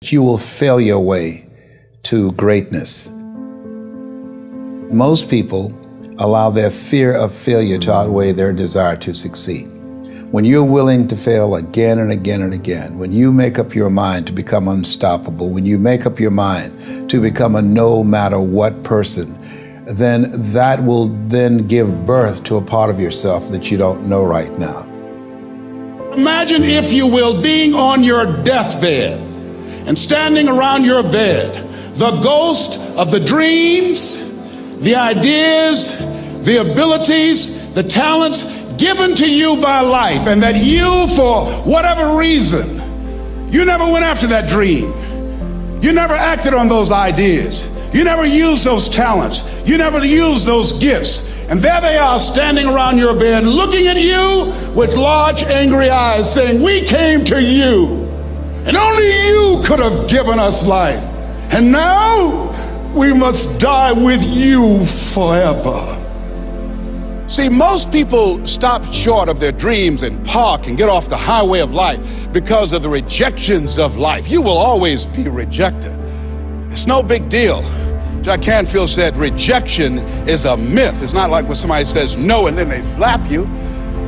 You will fail your way to greatness. Most people allow their fear of failure to outweigh their desire to succeed. When you're willing to fail again and again and again, when you make up your mind to become unstoppable, when you make up your mind to become a no matter what person, then that will then give birth to a part of yourself that you don't know right now. Imagine, if you will, being on your deathbed and standing around your bed, the ghost of the dreams, the ideas, the abilities, the talents given to you by life, and that you, for whatever reason, you never went after that dream. You never acted on those ideas. You never used those talents. You never used those gifts. And there they are standing around your bed looking at you with large angry eyes saying, "We came to you, and only you could have given us life. And now we must die with you forever." See, most people stop short of their dreams and park and get off the highway of life because of the rejections of life. You will always be rejected. It's no big deal. Jack Canfield said rejection is a myth. It's not like when somebody says no and then they slap you.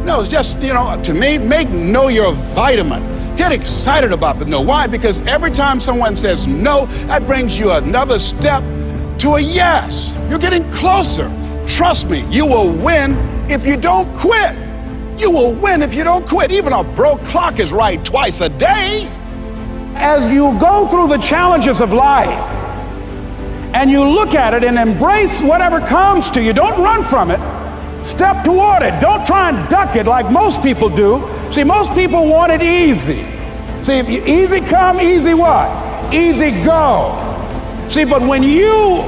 No, it's just, to me, make no your vitamin. Get excited about the no. Why? Because every time someone says no, that brings you another step to a yes. You're getting closer. Trust me, you will win if you don't quit. You will win if you don't quit. Even a broke clock is right twice a day. As you go through the challenges of life and you look at it and embrace whatever comes to you, don't run from it. Step toward it. Don't try and duck it like most people do. See, most people want it easy. See, easy come, easy what? Easy go. See, but when you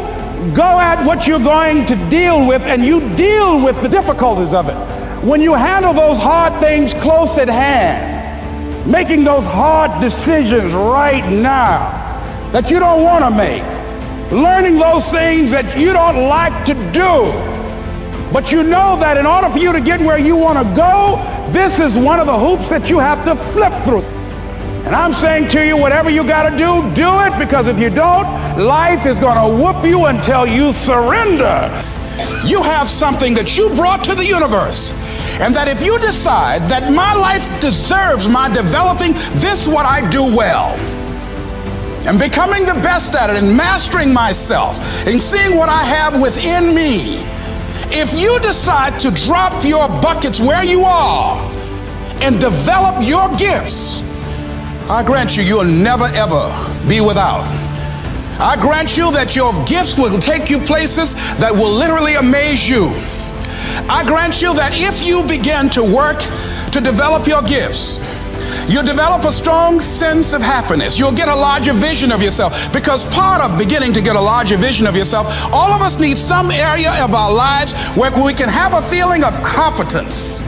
go at what you're going to deal with and you deal with the difficulties of it, when you handle those hard things close at hand, making those hard decisions right now that you don't want to make, learning those things that you don't like to do, but you know that in order for you to get where you want to go, this is one of the hoops that you have to flip through. And I'm saying to you, whatever you got to do it, because if you don't, life is going to whoop you until you surrender. You have something that you brought to the universe, and that if you decide that my life deserves my developing this what I do well, and becoming the best at it, and mastering myself, and seeing what I have within me, if you decide to drop your buckets where you are and develop your gifts, I grant you, you'll never ever be without. I grant you that your gifts will take you places that will literally amaze you. I grant you that if you begin to work to develop your gifts, you'll develop a strong sense of happiness. You'll get a larger vision of yourself, because part of beginning to get a larger vision of yourself, all of us need some area of our lives where we can have a feeling of competence.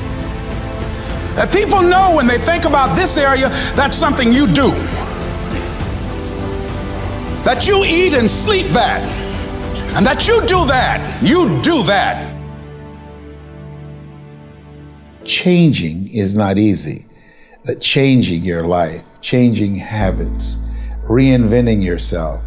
That people know when they think about this area, that's something you do. That you eat and sleep that. And that you do that. You do that. Changing is not easy. That changing your life, changing habits, reinventing yourself,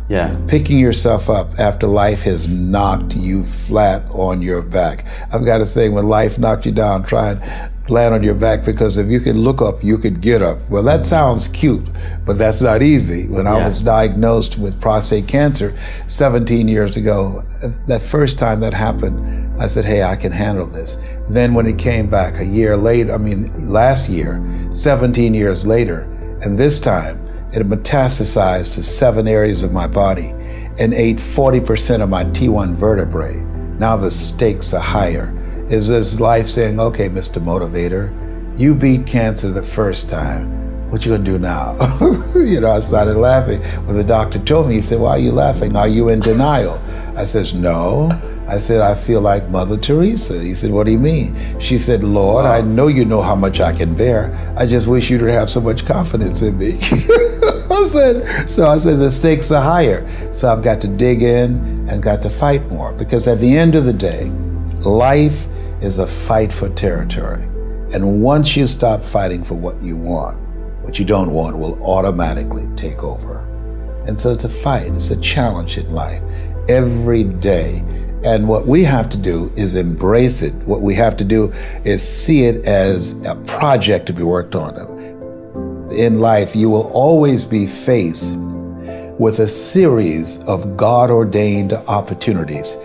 picking yourself up after life has knocked you flat on your back. I've got to say, when life knocked you down, try and land on your back, because if you could look up, you could get up. Well, that sounds cute, but that's not easy. When I was diagnosed with prostate cancer 17 years ago, that first time that happened, I said, hey, I can handle this. Then when it came back a year later, last year, 17 years later, and this time it had metastasized to 7 areas of my body and ate 40% of my T1 vertebrae. Now the stakes are higher. Is this life saying, okay, Mr. Motivator, you beat cancer the first time. What you gonna do now? I started laughing. When the doctor told me, he said, why are you laughing? Are you in denial? I said, no. I said, I feel like Mother Teresa. He said, what do you mean? She said, Lord, I know you know how much I can bear. I just wish you to have so much confidence in me. I said, the stakes are higher. So I've got to dig in and got to fight more, because at the end of the day, life is a fight for territory. And once you stop fighting for what you want, what you don't want will automatically take over. And so it's a fight, it's a challenge in life every day. And what we have to do is embrace it. What we have to do is see it as a project to be worked on. In life, you will always be faced with a series of God-ordained opportunities,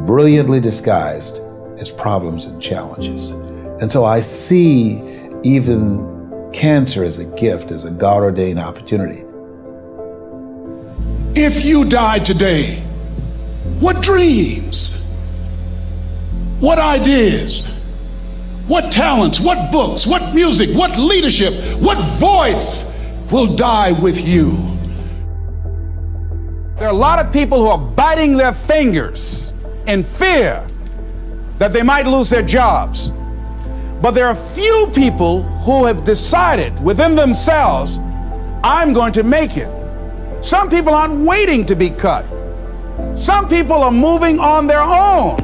brilliantly disguised as problems and challenges. And so I see even cancer as a gift, as a God-ordained opportunity. If you died today, what dreams, what ideas, what talents, what books, what music, what leadership, what voice will die with you? There are a lot of people who are biting their fingers in fear that they might lose their jobs. But there are few people who have decided within themselves, I'm going to make it. Some people aren't waiting to be cut. Some people are moving on their own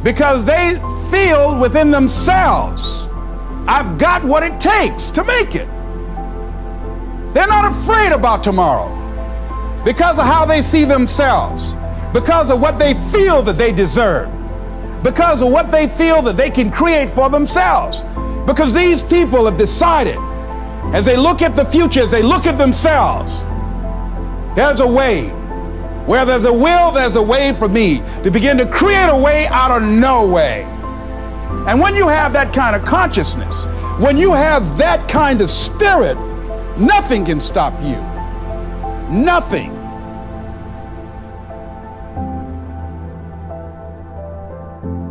because they feel within themselves, I've got what it takes to make it. They're not afraid about tomorrow because of how they see themselves, because of what they feel that they deserve, because of what they feel that they can create for themselves. Because these people have decided, as they look at the future, as they look at themselves, there's a way. Where there's a will, there's a way for me to begin to create a way out of no way. And when you have that kind of consciousness, when you have that kind of spirit, nothing can stop you. Nothing.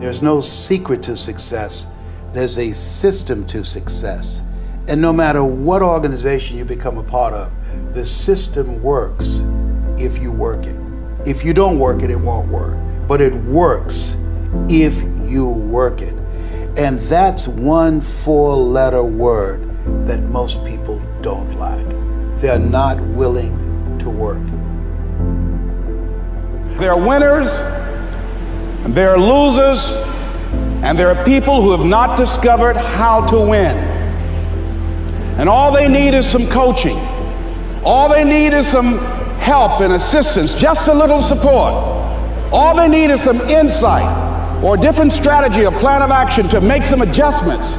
There's no secret to success. There's a system to success. And no matter what organization you become a part of, the system works if you work it. If you don't work it, it won't work. But it works if you work it. And that's one 4-letter word that most people don't like. They're not willing to work. There are winners, and there are losers, and there are people who have not discovered how to win. And all they need is some coaching. All they need is some help and assistance, just a little support. All they need is some insight or a different strategy, a plan of action to make some adjustments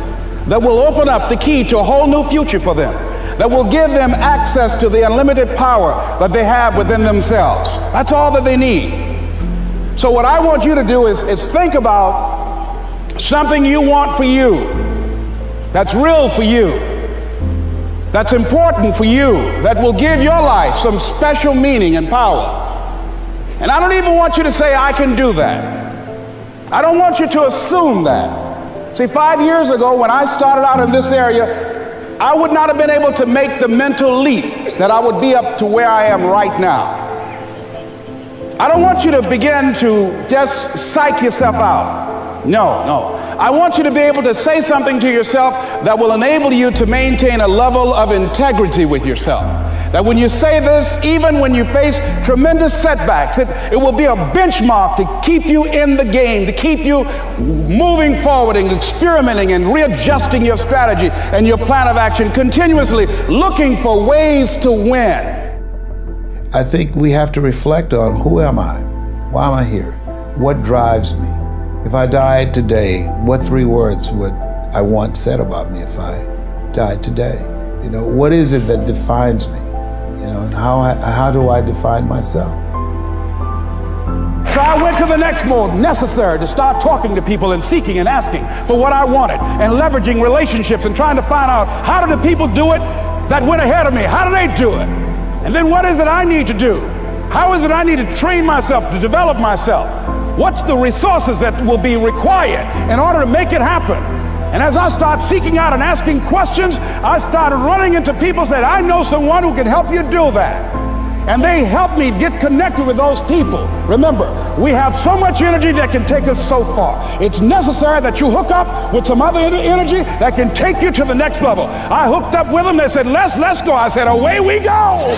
that will open up the key to a whole new future for them, that will give them access to the unlimited power that they have within themselves. That's all that they need. So what I want you to do is think about something you want for you, that's real for you, that's important for you, that will give your life some special meaning and power. And I don't even want you to say, I can do that. I don't want you to assume that. See, 5 years ago when I started out in this area, I would not have been able to make the mental leap that I would be up to where I am right now. I don't want you to begin to just psych yourself out. No. I want you to be able to say something to yourself that will enable you to maintain a level of integrity with yourself. That when you say this, even when you face tremendous setbacks, it will be a benchmark to keep you in the game, to keep you moving forward and experimenting and readjusting your strategy and your plan of action, continuously looking for ways to win. I think we have to reflect on, who am I? Why am I here? What drives me? If I died today, what 3 words would I want said about me if I died today? You know, what is it that defines me? You know, and how do I define myself? So I went to the next mode necessary to start talking to people and seeking and asking for what I wanted and leveraging relationships and trying to find out, how do the people do it that went ahead of me? How do they do it? And then what is it I need to do? How is it I need to train myself, to develop myself? What's the resources that will be required in order to make it happen? And as I start seeking out and asking questions, I started running into people who said, I know someone who can help you do that. And they helped me get connected with those people. Remember, we have so much energy that can take us so far. It's necessary that you hook up with some other energy that can take you to the next level. I hooked up with them. They said, let's go. I said, away we go.